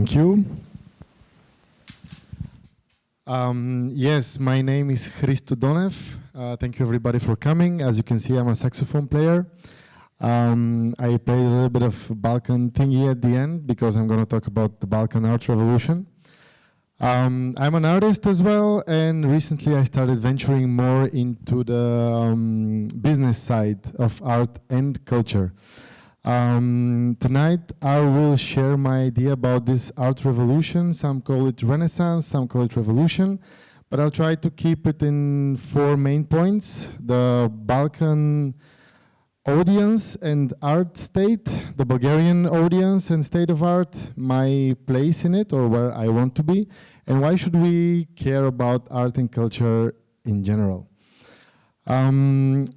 Thank you. Yes, my name is Hristo Donev. Thank you everybody for coming. As you can see, I'm a saxophone player. I play a little bit of Balkan thingy at the end because I'm going to talk about the Balkan Art Revolution. I'm an artist as well, and recently I started venturing more into the business side of art and culture. Tonight I will share my idea about this art revolution. Some call it Renaissance, some call it revolution, but I'll try to keep it in 4 main points: the Balkan audience and art state, the Bulgarian audience and state of art, my place in it or where I want to be, and why should we care about art and culture in general.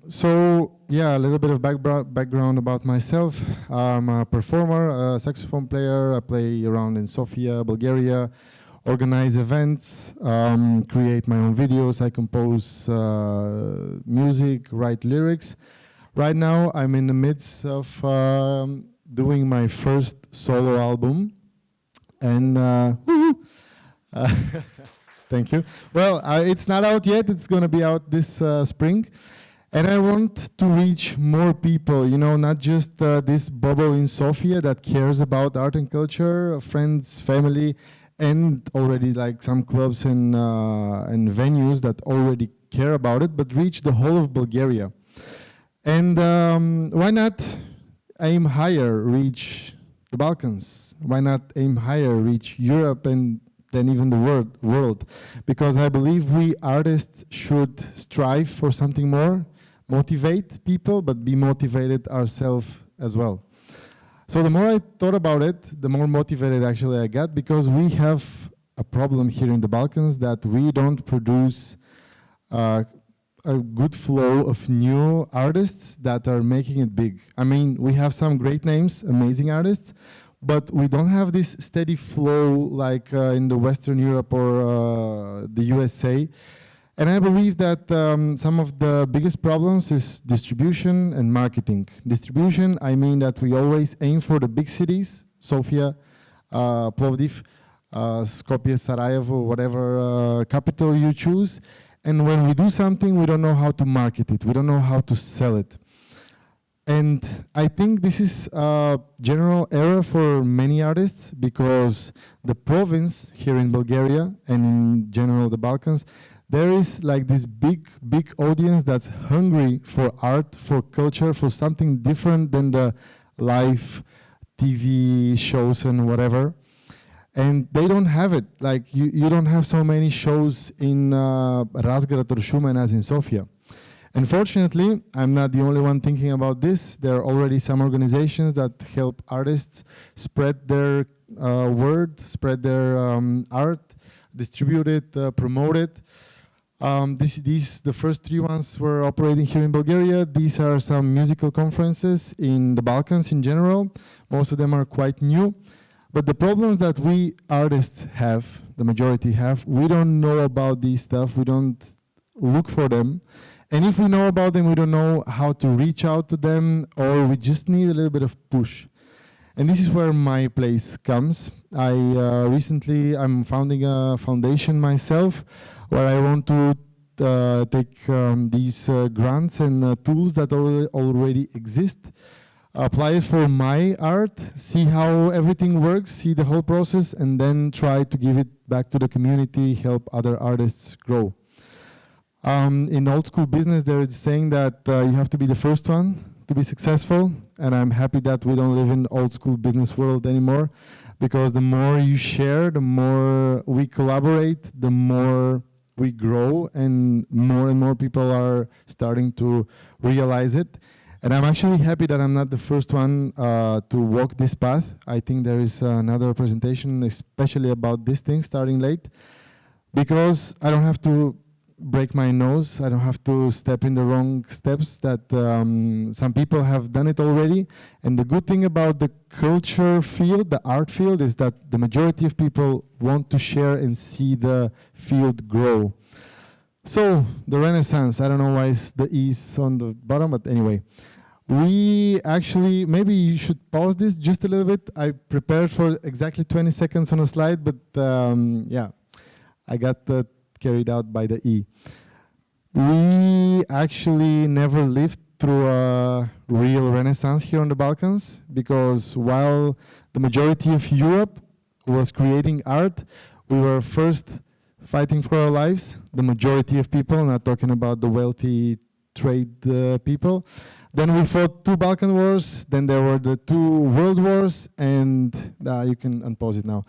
So yeah, a little bit of background about myself. I'm a performer, a saxophone player. I play around in Sofia, Bulgaria, organize events, create my own videos. I compose music, write lyrics. Right now, I'm in the midst of doing my first solo album, and thank you. Well, it's not out yet. It's going to be out this spring. And I want to reach more people, you know, not just this bubble in Sofia that cares about art and culture, friends, family, and already like some clubs and venues that already care about it, but reach the whole of Bulgaria. And why not aim higher, reach the Balkans? Why not aim higher, reach Europe and then even the world? Because I believe we artists should strive for something more, motivate people, but be motivated ourselves as well. So the more I thought about it, the more motivated actually I got, because we have a problem here in the Balkans that we don't produce a good flow of new artists that are making it big. I mean, we have some great names, amazing artists, but we don't have this steady flow like in the Western Europe or the USA. And I believe that some of the biggest problems is distribution and marketing. Distribution, I mean that we always aim for the big cities, Sofia, Plovdiv, Skopje, Sarajevo, whatever capital you choose. And when we do something, we don't know how to market it. We don't know how to sell it. And I think this is a general error for many artists, because the province here in Bulgaria and in general the Balkans, there is like this big audience that's hungry for art, for culture, for something different than the live TV shows and whatever. And they don't have it. Like you don't have so many shows in Razgrad or Shumen as in Sofia. Unfortunately, I'm not the only one thinking about this. There are already some organizations that help artists spread their word, spread their art, distribute it, promote it. The first 3 ones were operating here in Bulgaria. These are some musical conferences in the Balkans in general. Most of them are quite new. But the problems that we artists have, the majority have, we don't know about these stuff. We don't look for them. And if we know about them, we don't know how to reach out to them, or we just need a little bit of push. And this is where my place comes. I'm founding a foundation myself, where I want to take these grants and tools that already exist, apply it for my art, see how everything works, see the whole process, and then try to give it back to the community, help other artists grow. In old school business, there is saying that you have to be the first one to be successful, and I'm happy that we don't live in old school business world anymore, because the more you share, the more we collaborate, the more we grow, and more people are starting to realize it. And I'm actually happy that I'm not the first one to walk this path. I think there is another presentation, especially about this thing, starting late, because I don't have to break my nose. I don't have to step in the wrong steps that some people have done it already. And the good thing about the culture field, the art field, is that the majority of people want to share and see the field grow. So the Renaissance, I don't know why the E is on the bottom, but anyway. We actually, maybe you should pause this just a little bit. I prepared for exactly 20 seconds on a slide, but yeah, I got carried out by the E. We actually never lived through a real renaissance here on the Balkans, because while the majority of Europe was creating art, we were first fighting for our lives, the majority of people, not talking about the wealthy trade people. Then we fought 2 Balkan wars, then there were the 2 world wars, and you can unpause it now,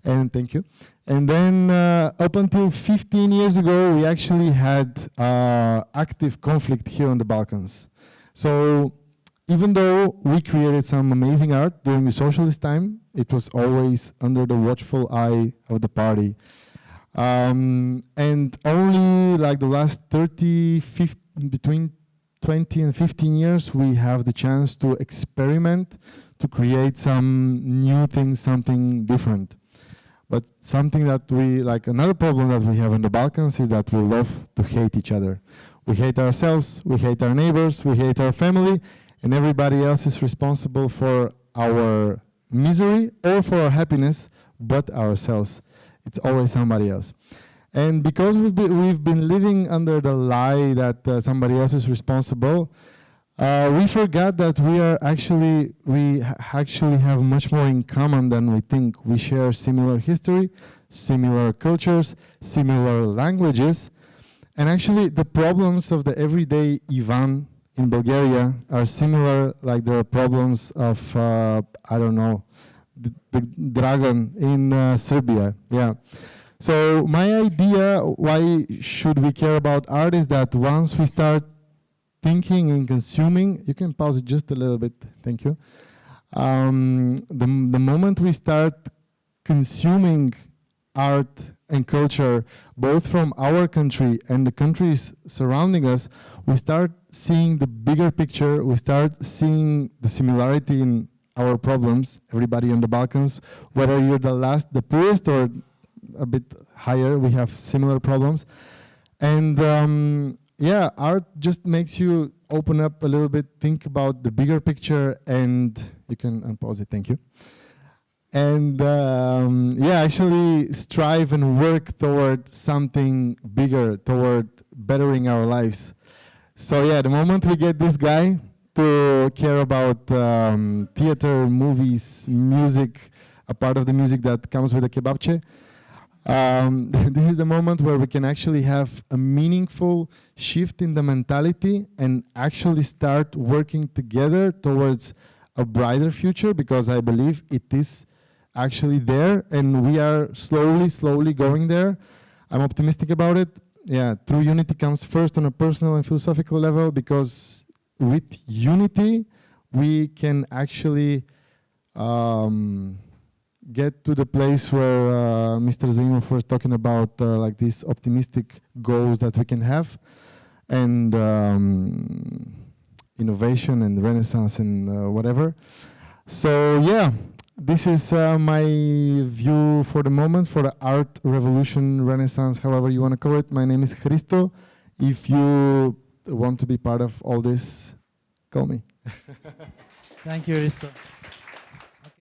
and thank you. And then up until 15 years ago, we actually had active conflict here on the Balkans. So even though we created some amazing art during the socialist time, it was always under the watchful eye of the party. And only like the last 30, 50, between 20 and 15 years, we have the chance to experiment, to create some new things, something different. But something that we, like another problem that we have in the Balkans is that we love to hate each other. We hate ourselves, we hate our neighbors, we hate our family, and everybody else is responsible for our misery or for our happiness, but ourselves. It's always somebody else. And because we've been living under the lie that somebody else is responsible, we forgot that we actually have much more in common than we think. We share similar history, similar cultures, similar languages, and actually the problems of the everyday Ivan in Bulgaria are similar, like the problems of I don't know, the Dragon in Serbia. Yeah. So my idea, why should we care about art, is that once we start thinking and consuming, you can pause it just a little bit, thank you. The moment we start consuming art and culture, both from our country and the countries surrounding us, we start seeing the bigger picture, we start seeing the similarity in our problems, everybody on the Balkans, whether you're the poorest or a bit higher, we have similar problems. And yeah, art just makes you open up a little bit, think about the bigger picture, and you can unpause it, thank you. And yeah, actually strive and work toward something bigger, toward bettering our lives. So yeah, the moment we get this guy to care about theater, movies, music, a part of the music that comes with a kebabche, this is the moment where we can actually have a meaningful shift in the mentality and actually start working together towards a brighter future, because I believe it is actually there and we are slowly going there. I'm optimistic about it. Yeah, true unity comes first on a personal and philosophical level, because with unity we can actually get to the place where Mr. Zaimov was talking about, like these optimistic goals that we can have, and innovation and renaissance and whatever. So yeah, this is my view for the moment, for the art revolution, renaissance, however you want to call it. My name is Hristo. If you want to be part of all this, call me. Thank you, Hristo.